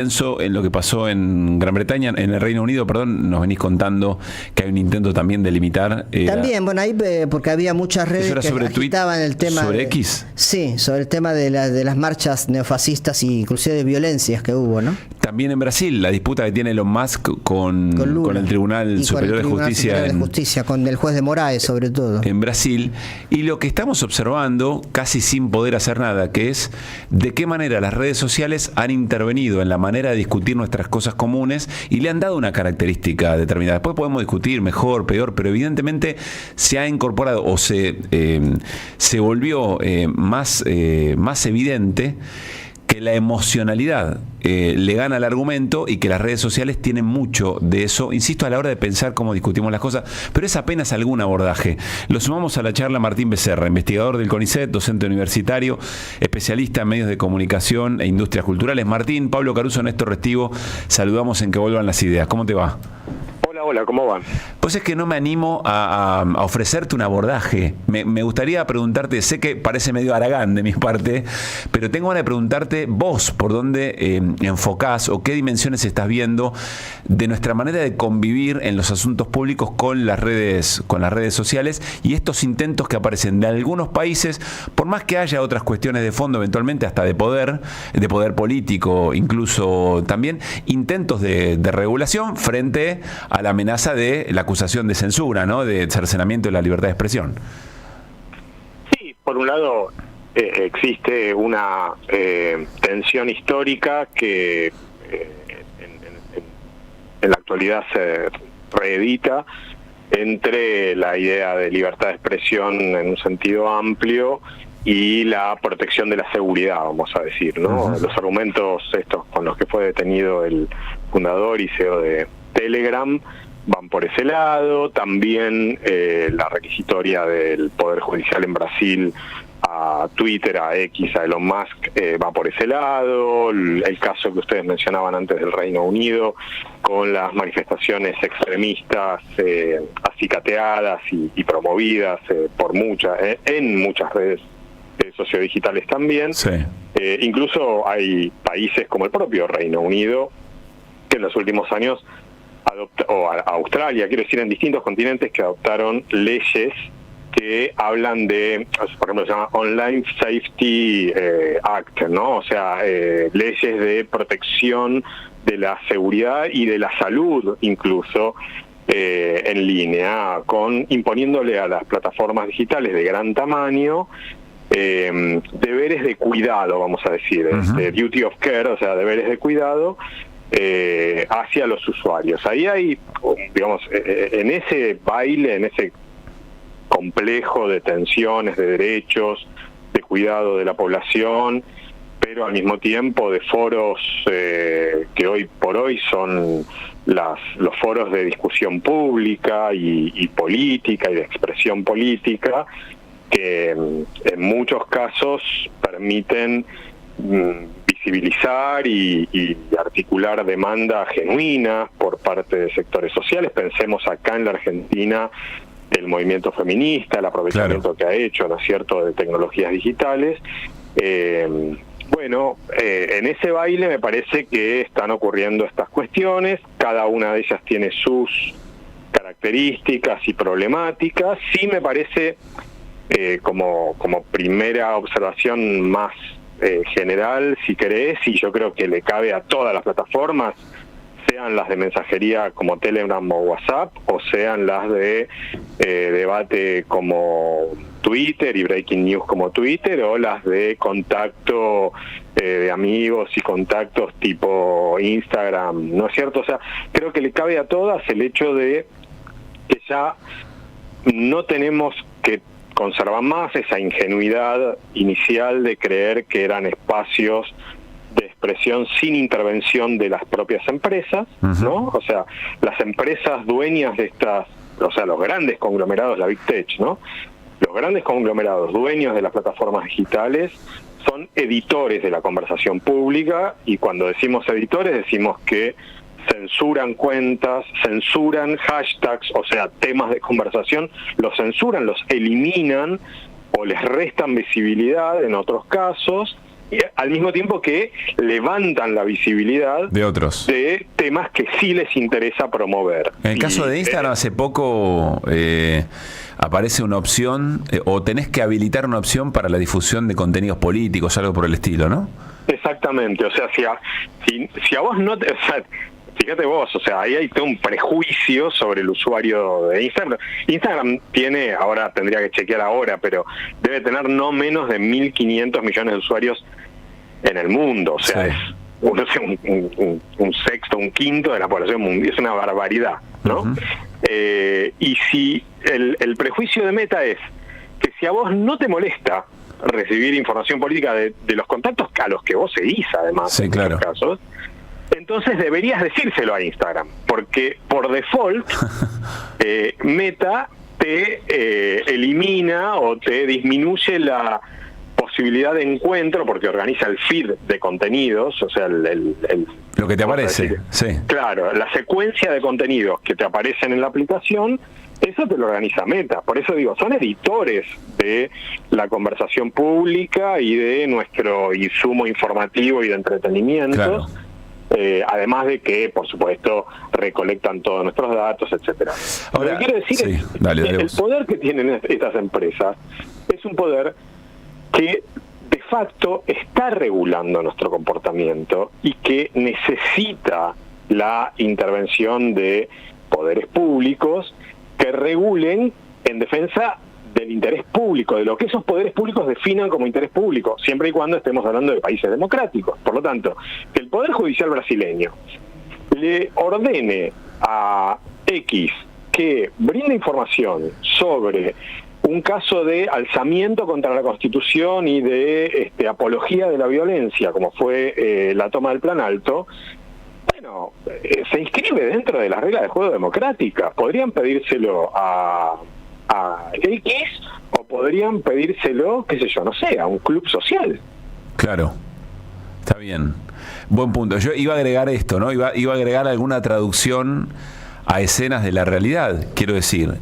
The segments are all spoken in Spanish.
Pienso en lo que pasó en Gran Bretaña, en el Reino Unido, perdón, nos venís contando que hay un intento también de limitar. También, bueno, ahí porque había muchas redes que agitaban el tema. ¿Sobre X? Sí, sobre el tema de las marchas neofascistas e inclusive de violencias que hubo, ¿no? También en Brasil, la disputa que tiene Elon Musk con el Tribunal Superior de Justicia. Con el juez de Moraes, sobre todo. En Brasil. Y lo que estamos observando, casi sin poder hacer nada, que es de qué manera las redes sociales han intervenido en la manera de discutir nuestras cosas comunes y le han dado una característica determinada. Después podemos discutir mejor, peor, pero evidentemente se ha incorporado o se volvió más evidente que la emocionalidad le gana al argumento y que las redes sociales tienen mucho de eso, insisto, a la hora de pensar cómo discutimos las cosas, pero es apenas algún abordaje. Lo sumamos a la charla Martín Becerra, investigador del CONICET, docente universitario, especialista en medios de comunicación e industrias culturales. Martín, Pablo Caruso, Néstor Restivo, saludamos en Que Vuelvan las Ideas. ¿Cómo te va? Hola, ¿cómo van? Pues es que no me animo a ofrecerte un abordaje. Me gustaría preguntarte, sé que parece medio haragán de mi parte, pero tengo ganas de preguntarte vos por dónde enfocás o qué dimensiones estás viendo de nuestra manera de convivir en los asuntos públicos con las redes sociales y estos intentos que aparecen de algunos países, por más que haya otras cuestiones de fondo, eventualmente hasta de poder político, incluso también intentos de regulación frente a la amenaza de la acusación de censura, ¿no? De cercenamiento de la libertad de expresión. Sí, por un lado existe una tensión histórica que en la actualidad se reedita entre la idea de libertad de expresión en un sentido amplio y la protección de la seguridad, vamos a decir, ¿no? Uh-huh. Los argumentos estos con los que fue detenido el fundador y CEO de Telegram van por ese lado. También la requisitoria del Poder Judicial en Brasil a Twitter, a X, a Elon Musk, va por ese lado. El caso que ustedes mencionaban antes del Reino Unido, con las manifestaciones extremistas acicateadas y promovidas por en muchas redes sociodigitales también. Sí. Incluso hay países como el propio Reino Unido que en los últimos años Australia, quiero decir, en distintos continentes que adoptaron leyes que hablan de, por ejemplo, se llama Online Safety Act, ¿no? O sea, leyes de protección de la seguridad y de la salud, incluso en línea, imponiéndole a las plataformas digitales de gran tamaño deberes de cuidado, vamos a decir, uh-huh. Duty of care, o sea, deberes de cuidado hacia los usuarios. Ahí hay, digamos, en ese baile, en ese complejo de tensiones, de derechos, de cuidado de la población, pero al mismo tiempo de foros que hoy por hoy son los foros de discusión pública y política y de expresión política, que en muchos casos permiten visibilizar y articular demandas genuinas por parte de sectores sociales. Pensemos acá en la Argentina el movimiento feminista, el aprovechamiento que ha hecho, ¿no es cierto?, de tecnologías digitales. En ese baile me parece que están ocurriendo estas cuestiones, cada una de ellas tiene sus características y problemáticas. Sí me parece, como primera observación más general, si querés, y yo creo que le cabe a todas las plataformas, sean las de mensajería como Telegram o WhatsApp, o sean las de debate como Twitter y Breaking News como Twitter, o las de contacto de amigos y contactos tipo Instagram, ¿no es cierto? O sea, creo que le cabe a todas el hecho de que ya no tenemos que conservar más esa ingenuidad inicial de creer que eran espacios de expresión sin intervención de las propias empresas, ¿no? O sea, las empresas dueñas de estas, o sea, los grandes conglomerados, la Big Tech, ¿no? Los grandes conglomerados dueños de las plataformas digitales son editores de la conversación pública, y cuando decimos editores decimos que censuran cuentas, censuran hashtags, o sea, temas de conversación, los censuran, los eliminan o les restan visibilidad en otros casos, al mismo tiempo que levantan la visibilidad de otros, de temas que sí les interesa promover. En el caso de Instagram, hace poco aparece una opción, o tenés que habilitar una opción para la difusión de contenidos políticos, algo por el estilo, ¿no? Exactamente, o sea, si a vos no te... O sea, fíjate vos, o sea, ahí hay todo un prejuicio sobre el usuario de Instagram. Instagram tiene, ahora tendría que chequear ahora, pero debe tener no menos de 1.500 millones de usuarios en el mundo. O sea, sí, es un sexto, un quinto de la población mundial. Es una barbaridad, ¿no? Uh-huh. Y si el prejuicio de Meta es que si a vos no te molesta recibir información política de los contactos a los que vos seguís, además, sí, en claro, muchos casos, entonces deberías decírselo a Instagram, porque por default Meta te elimina o te disminuye la posibilidad de encuentro, porque organiza el feed de contenidos, o sea, lo que te aparece, sí. Claro, la secuencia de contenidos que te aparecen en la aplicación, eso te lo organiza Meta. Por eso digo, son editores de la conversación pública y de nuestro insumo informativo y de entretenimiento. Claro. Además de que, por supuesto, recolectan todos nuestros datos, etcétera. Ahora, lo que quiero decir sí, es dale, que el vos. poder que tienen estas empresas es un poder que de facto está regulando nuestro comportamiento y que necesita la intervención de poderes públicos que regulen en defensa del interés público, de lo que esos poderes públicos definan como interés público, siempre y cuando estemos hablando de países democráticos. Por lo tanto, que el Poder Judicial brasileño le ordene a X que brinde información sobre un caso de alzamiento contra la Constitución y de apología de la violencia, como fue la toma del Plan Alto, bueno, se inscribe dentro de las reglas de juego democráticas. Podrían pedírselo a X o podrían pedírselo, qué sé yo, no sé, a un club social. Claro, está bien. Buen punto. Yo iba a agregar esto, ¿no? Iba a agregar alguna traducción a escenas de la realidad. Quiero decir,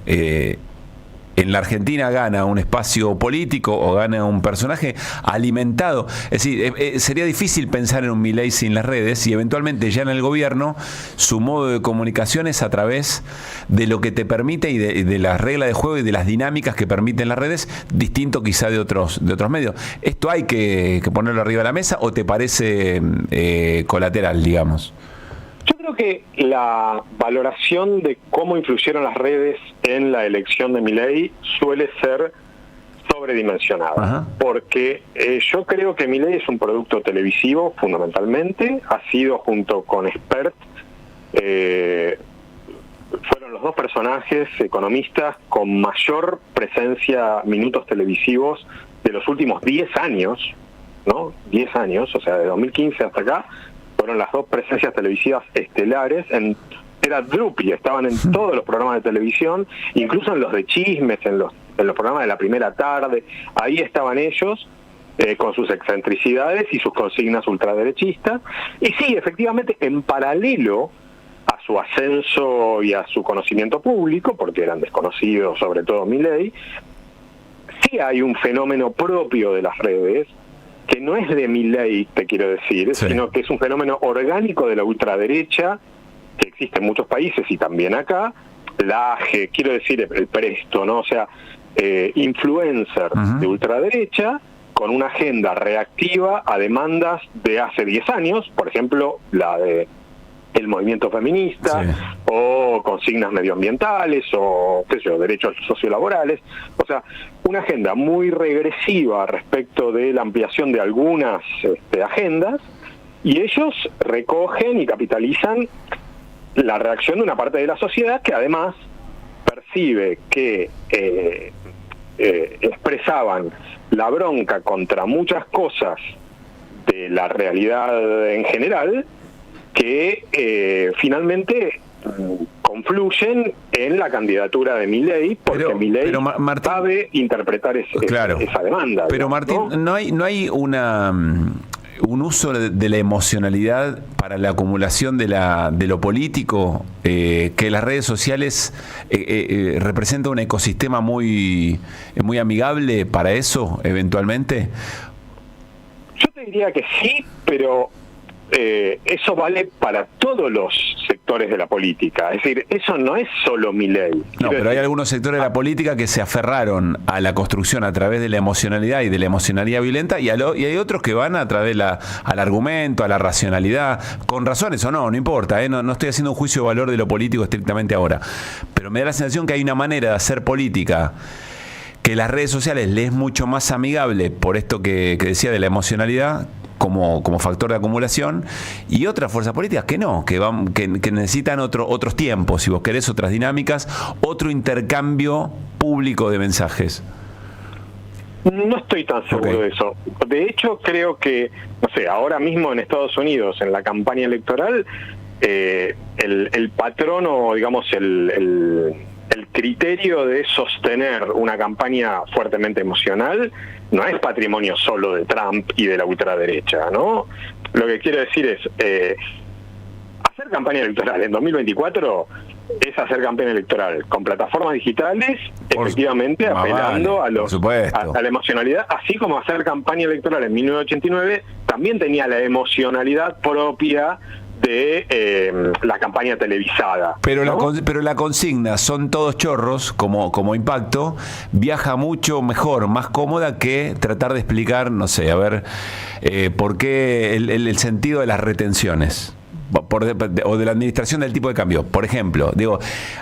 en la Argentina gana un espacio político o gana un personaje alimentado. Es decir, sería difícil pensar en un Milei sin las redes, y eventualmente ya en el gobierno su modo de comunicación es a través de lo que te permite y de las reglas de juego y de las dinámicas que permiten las redes, distinto quizá de otros medios. ¿Esto hay que ponerlo arriba de la mesa o te parece colateral, digamos? Yo creo que la valoración de cómo influyeron las redes en la elección de Milei suele ser sobredimensionada. Ajá. Porque yo creo que Milei es un producto televisivo, fundamentalmente. Ha sido, junto con Expert, fueron los dos personajes economistas con mayor presencia, minutos televisivos de los últimos 10 años, ¿no? 10 años, o sea, de 2015 hasta acá, fueron las dos presencias televisivas estelares. Era Drupi, estaban en todos los programas de televisión, incluso en los de chismes, en los programas de la primera tarde. Ahí estaban ellos, con sus excentricidades y sus consignas ultraderechistas. Y sí, efectivamente, en paralelo a su ascenso y a su conocimiento público, porque eran desconocidos, sobre todo Milei, sí hay un fenómeno propio de las redes, que no es de Milei, te quiero decir, sí, sino que es un fenómeno orgánico de la ultraderecha, que existe en muchos países y también acá, quiero decir, el Presto, ¿no? O sea, influencers de ultraderecha con una agenda reactiva a demandas de hace 10 años, por ejemplo, la de el movimiento feminista, sí, o consignas medioambientales, o qué sé yo, derechos sociolaborales. O sea, una agenda muy regresiva respecto de la ampliación de algunas agendas, y ellos recogen y capitalizan la reacción de una parte de la sociedad que además percibe que expresaban la bronca contra muchas cosas de la realidad en general, que finalmente confluyen en la candidatura de Milei, porque Milei sabe interpretar esa demanda. Pero Martín, ¿no hay un uso de la emocionalidad para la acumulación de lo político, que las redes sociales representan un ecosistema muy amigable para eso, eventualmente? Yo te diría que sí, pero eso vale para todos los sectores de la política. Es decir, eso no es solo Milei. No, pero hay algunos sectores de la política que se aferraron a la construcción a través de la emocionalidad y de la emocionalidad violenta, y hay otros que van a través al argumento, a la racionalidad, con razones o no importa, no estoy haciendo un juicio de valor de lo político estrictamente ahora, pero me da la sensación que hay una manera de hacer política que las redes sociales le es mucho más amigable por esto que decía de la emocionalidad como factor de acumulación, y otras fuerzas políticas que no, que necesitan otros tiempos, si vos querés, otras dinámicas, otro intercambio público de mensajes. No estoy tan seguro de eso. De hecho, creo que, no sé, ahora mismo en Estados Unidos, en la campaña electoral, el patrón o, digamos, el criterio de sostener una campaña fuertemente emocional no es patrimonio solo de Trump y de la ultraderecha, ¿no? Lo que quiero decir es, hacer campaña electoral en 2024 es hacer campaña electoral con plataformas digitales, efectivamente apelando a la emocionalidad, así como hacer campaña electoral en 1989 también tenía la emocionalidad propia de la campaña televisada. Pero, ¿no? pero la consigna, son todos chorros, como impacto, viaja mucho mejor, más cómoda que tratar de explicar, no sé, a ver, por qué el sentido de las retenciones. O de la administración del tipo de cambio. Por ejemplo, digo,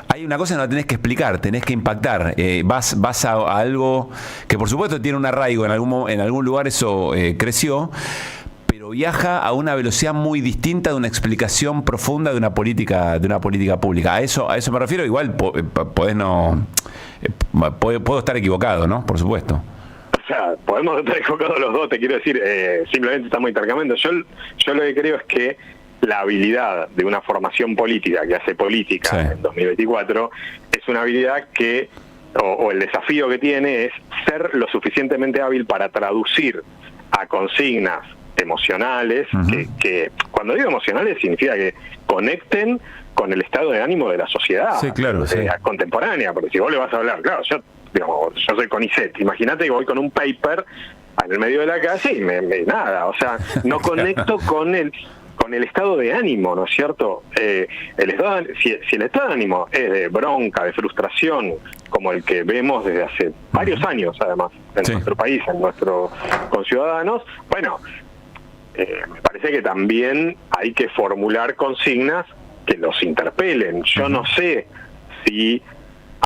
hay una cosa que no tenés que explicar, tenés que impactar. Vas a algo que por supuesto tiene un arraigo, en algún lugar eso creció, pero viaja a una velocidad muy distinta de una explicación profunda de una política pública. A eso me refiero. Igual puedo estar equivocado, ¿no? Por supuesto. O sea, podemos estar equivocados los dos, te quiero decir, simplemente estamos intercambiando. Yo lo que creo es que la habilidad de una formación política que hace política en 2024 es una habilidad que, o el desafío que tiene es ser lo suficientemente hábil para traducir a consignas emocionales, que cuando digo emocionales significa que conecten con el estado de ánimo de la sociedad contemporánea, porque si vos le vas a hablar, claro, yo soy CONICET, imagínate que voy con un paper en el medio de la calle y nada, o sea, no conecto con el estado de ánimo, ¿no es cierto? Si el estado de ánimo es de bronca, de frustración, como el que vemos desde hace varios años, además, en nuestro país, en nuestros conciudadanos, bueno, me parece que también hay que formular consignas que los interpelen. Yo no sé si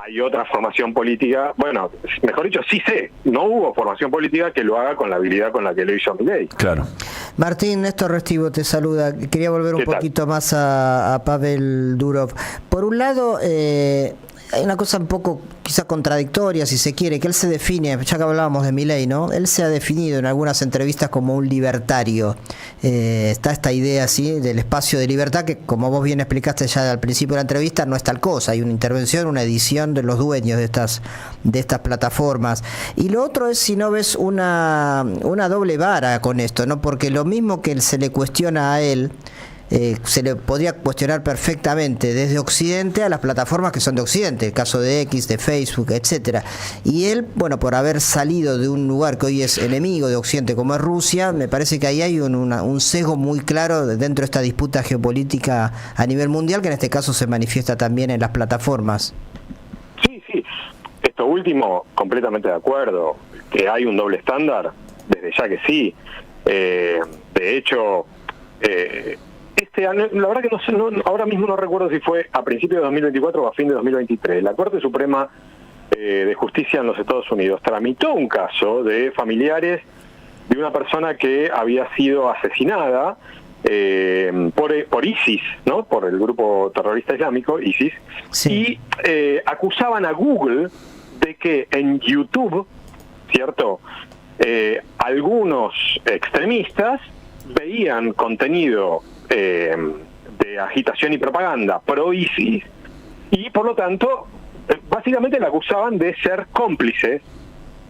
hay otra formación política, bueno, mejor dicho, sí sé, no hubo formación política que lo haga con la habilidad con la que lo hizo Milei. Claro. Martín, Néstor Restivo te saluda. Quería volver un poquito más a Pavel Durov. Por un lado, hay una cosa un poco quizá contradictoria, si se quiere, que él se define, ya que hablábamos de Milei, ¿no? Él se ha definido en algunas entrevistas como un libertario. Está esta idea así del espacio de libertad que, como vos bien explicaste ya al principio de la entrevista, no es tal cosa. Hay una intervención, una edición de los dueños de estas plataformas. Y lo otro es si no ves una doble vara con esto, ¿no? Porque lo mismo que se le cuestiona a él, se le podría cuestionar perfectamente desde Occidente a las plataformas que son de Occidente, el caso de X, de Facebook, etcétera. Y él, bueno, por haber salido de un lugar que hoy es enemigo de Occidente como es Rusia, me parece que ahí hay un sesgo muy claro dentro de esta disputa geopolítica a nivel mundial, que en este caso se manifiesta también en las plataformas. Sí, esto último, completamente de acuerdo, que hay un doble estándar, desde ya que sí. De hecho, este año, la verdad que no sé, ahora mismo no recuerdo si fue a principios de 2024 o a fin de 2023. La Corte Suprema de Justicia en los Estados Unidos tramitó un caso de familiares de una persona que había sido asesinada por ISIS, ¿no? Por el grupo terrorista islámico ISIS, y acusaban a Google de que en YouTube, ¿cierto? Algunos extremistas veían contenido de agitación y propaganda pro ISIS y por lo tanto básicamente le acusaban de ser cómplices,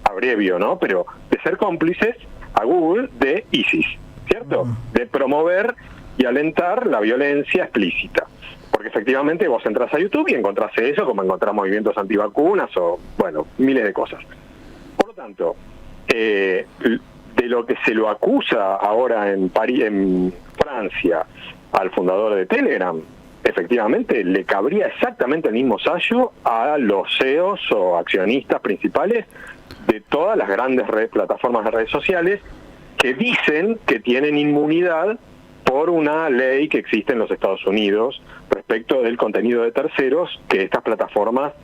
abrevio, ¿no? Pero de ser cómplices a Google de ISIS, ¿cierto? De promover y alentar la violencia explícita. Porque efectivamente vos entras a YouTube y encontrás eso, como encontrás movimientos antivacunas o, bueno, miles de cosas. Por lo tanto, de lo que se lo acusa ahora en París, en Francia, al fundador de Telegram, efectivamente le cabría exactamente el mismo sallo a los CEOs o accionistas principales de todas las grandes plataformas de redes sociales que dicen que tienen inmunidad por una ley que existe en los Estados Unidos respecto del contenido de terceros que estas plataformas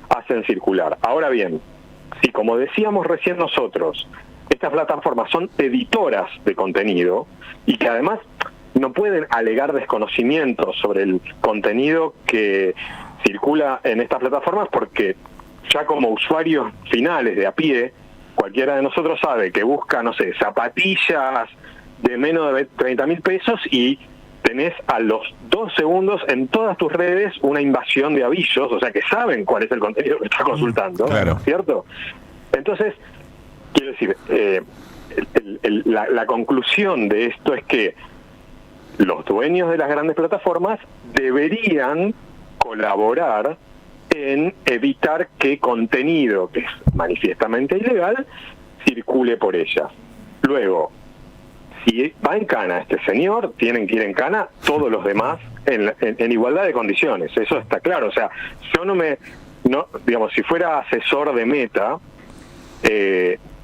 hacen circular. Ahora bien, si como decíamos recién nosotros, estas plataformas son editoras de contenido y que además no pueden alegar desconocimiento sobre el contenido que circula en estas plataformas porque ya como usuarios finales de a pie, cualquiera de nosotros sabe que busca, no sé, zapatillas de menos de 30.000 pesos y tenés a los 2 segundos en todas tus redes una invasión de avisos, o sea que saben cuál es el contenido que estás consultando, claro. ¿Cierto? Entonces, quiero decir, la conclusión de esto es que los dueños de las grandes plataformas deberían colaborar en evitar que contenido que es manifiestamente ilegal circule por ellas. Luego, si va en cana este señor, tienen que ir en cana todos los demás en igualdad de condiciones, eso está claro. O sea, yo digamos, si fuera asesor de Meta,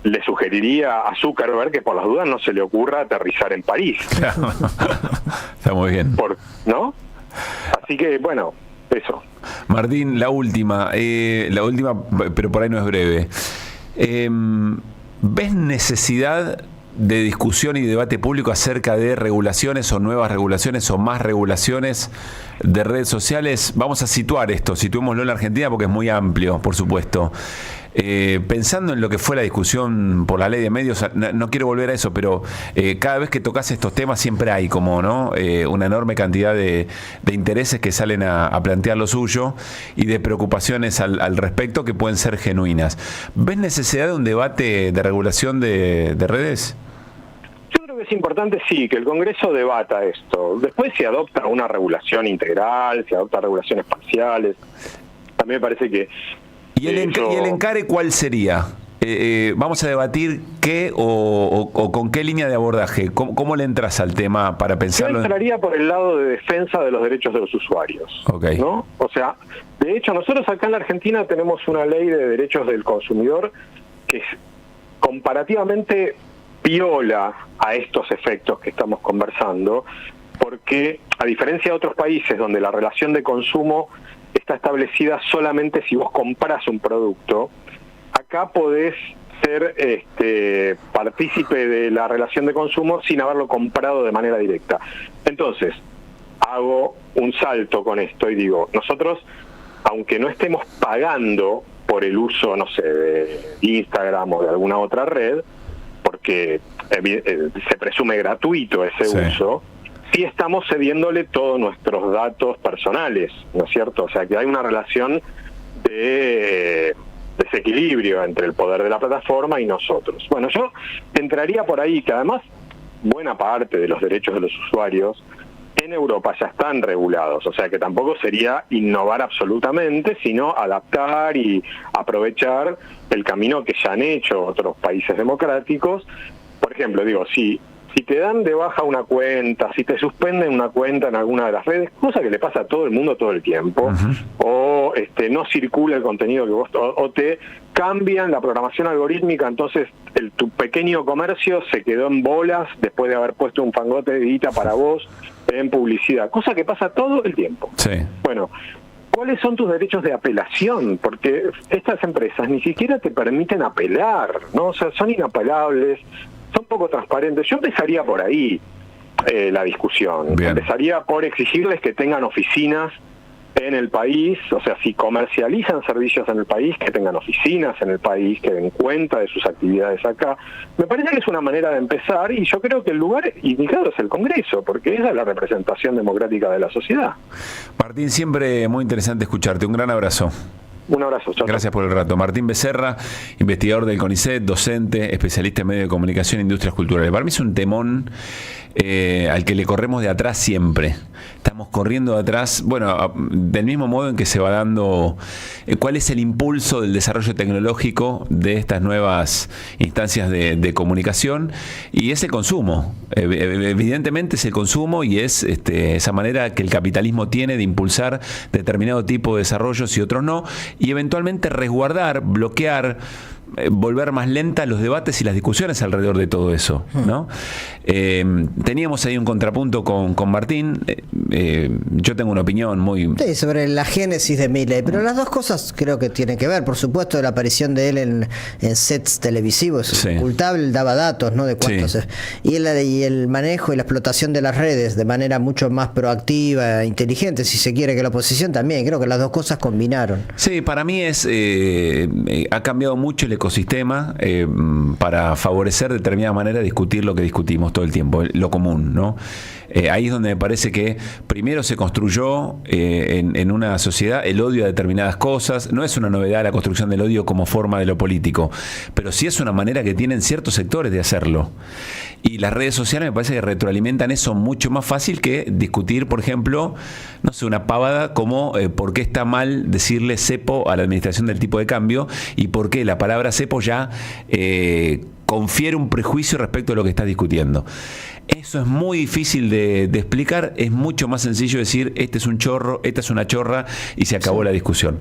le sugeriría a Zuckerberg que por las dudas no se le ocurra aterrizar en París. Está muy bien. ¿No? Así que, bueno, eso. Martín, la última, pero por ahí no es breve. ¿Ves necesidad de discusión y debate público acerca de regulaciones o nuevas regulaciones o más regulaciones de redes sociales? Vamos a situémoslo en la Argentina porque es muy amplio, por supuesto. Pensando en lo que fue la discusión por la ley de medios, no quiero volver a eso, pero cada vez que tocas estos temas siempre hay como una enorme cantidad de intereses que salen a plantear lo suyo y de preocupaciones al respecto que pueden ser genuinas. ¿Ves necesidad de un debate de regulación de redes? Yo creo que es importante, sí, que el Congreso debata esto. Después se adopta una regulación integral, se adopta regulaciones parciales. A mí me parece que ¿Y el encare cuál sería? Vamos a debatir qué o con qué línea de abordaje. ¿Cómo le entras al tema para pensarlo? Yo entraría por el lado de defensa de los derechos de los usuarios. Okay. ¿No? O sea, de hecho, nosotros acá en la Argentina tenemos una ley de derechos del consumidor que es comparativamente piola a estos efectos que estamos conversando, porque a diferencia de otros países donde la relación de consumo está establecida solamente si vos compras un producto, acá podés ser partícipe de la relación de consumo sin haberlo comprado de manera directa. Entonces, hago un salto con esto y digo, nosotros, aunque no estemos pagando por el uso, no sé, de Instagram o de alguna otra red, porque se presume gratuito ese uso, sí estamos cediéndole todos nuestros datos personales, ¿no es cierto? O sea, que hay una relación de desequilibrio entre el poder de la plataforma y nosotros. Bueno, yo entraría por ahí, que además buena parte de los derechos de los usuarios en Europa ya están regulados, o sea que tampoco sería innovar absolutamente, sino adaptar y aprovechar el camino que ya han hecho otros países democráticos. Por ejemplo, digo, si te dan de baja una cuenta, si te suspenden una cuenta en alguna de las redes, cosa que le pasa a todo el mundo todo el tiempo, o no circula el contenido que vos, o te cambian la programación algorítmica, entonces tu pequeño comercio se quedó en bolas después de haber puesto un fangote de guita para vos en publicidad, cosa que pasa todo el tiempo. Sí. Bueno, ¿cuáles son tus derechos de apelación? Porque estas empresas ni siquiera te permiten apelar, ¿no? O sea, son inapelables, son poco transparentes. Yo empezaría por ahí la discusión. Bien. Empezaría por exigirles que tengan oficinas en el país, o sea, si comercializan servicios en el país, que tengan oficinas en el país, que den cuenta de sus actividades acá. Me parece que es una manera de empezar y yo creo que el lugar indicado es el Congreso, porque esa es la representación democrática de la sociedad. Martín, siempre muy interesante escucharte. Un gran abrazo. Un abrazo. Chau. Gracias por el rato. Martín Becerra, investigador del CONICET, docente, especialista en medios de comunicación e industrias culturales. Para mí es un temón al que le corremos de atrás siempre. Estamos corriendo de atrás, bueno, del mismo modo en que se va dando cuál es el impulso del desarrollo tecnológico de estas nuevas instancias de comunicación, y es el consumo. Evidentemente es el consumo, y es esa manera que el capitalismo tiene de impulsar determinado tipo de desarrollos y otros no, y eventualmente resguardar, bloquear, volver más lenta los debates y las discusiones alrededor de todo eso, ¿no? Teníamos ahí un contrapunto con Martín. Yo tengo una opinión muy... Sí, sobre la génesis de Milei, pero las dos cosas creo que tienen que ver. Por supuesto, la aparición de él en sets televisivos, sí, ocultable, él daba datos, ¿no? De cuántos... Sí. Y el manejo y la explotación de las redes de manera mucho más proactiva, inteligente, si se quiere, que la oposición también. Creo que las dos cosas combinaron. Sí, para mí ha cambiado mucho el ecosistema para favorecer de determinada manera discutir lo que discutimos todo el tiempo, lo común, ¿no? Ahí es donde me parece que primero se construyó en una sociedad el odio a determinadas cosas. No es una novedad la construcción del odio como forma de lo político, pero sí es una manera que tienen ciertos sectores de hacerlo. Y las redes sociales me parece que retroalimentan eso mucho más fácil que discutir, por ejemplo, no sé, una pavada como por qué está mal decirle cepo a la administración del tipo de cambio, y por qué la palabra cepo ya confiere un prejuicio respecto a lo que estás discutiendo. Eso es muy difícil de explicar. Es mucho más sencillo decir, este es un chorro, esta es una chorra, y se acabó, sí, la discusión.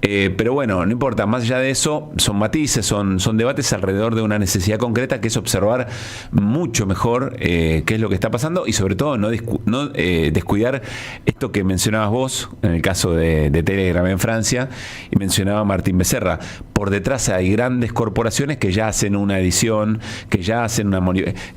Pero bueno, no importa, más allá de eso, son matices, son debates alrededor de una necesidad concreta, que es observar mucho mejor qué es lo que está pasando, y sobre todo no descuidar esto que mencionabas vos, en el caso de Telegram en Francia, y mencionaba Martín Becerra. Por detrás hay grandes corporaciones que ya hacen una edición, que ya hacen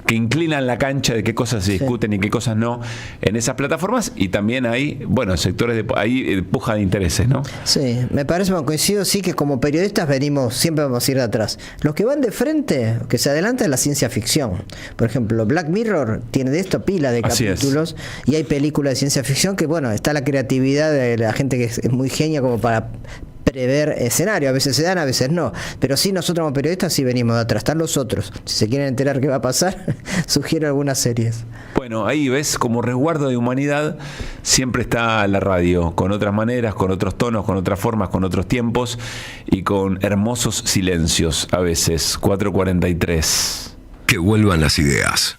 que inclinan la cancha de qué cosas se discuten, sí, y qué cosas no en esas plataformas, y también hay, bueno, sectores hay puja de intereses, ¿no? Sí, me parece, me coincido, sí, que como periodistas siempre vamos a ir de atrás. Los que van de frente, que se adelantan, es la ciencia ficción. Por ejemplo, Black Mirror tiene de esto pila de capítulos, y hay películas de ciencia ficción que, bueno, está la creatividad de la gente que es muy genia como para prever escenario. A veces se dan, a veces no, pero sí, nosotros como periodistas sí venimos de atrás. Están los otros, si se quieren enterar qué va a pasar, sugiero algunas series. Bueno, ahí ves, como resguardo de humanidad siempre está la radio, con otras maneras, con otros tonos, con otras formas, con otros tiempos, y con hermosos silencios a veces. 4:43. Que vuelvan las ideas.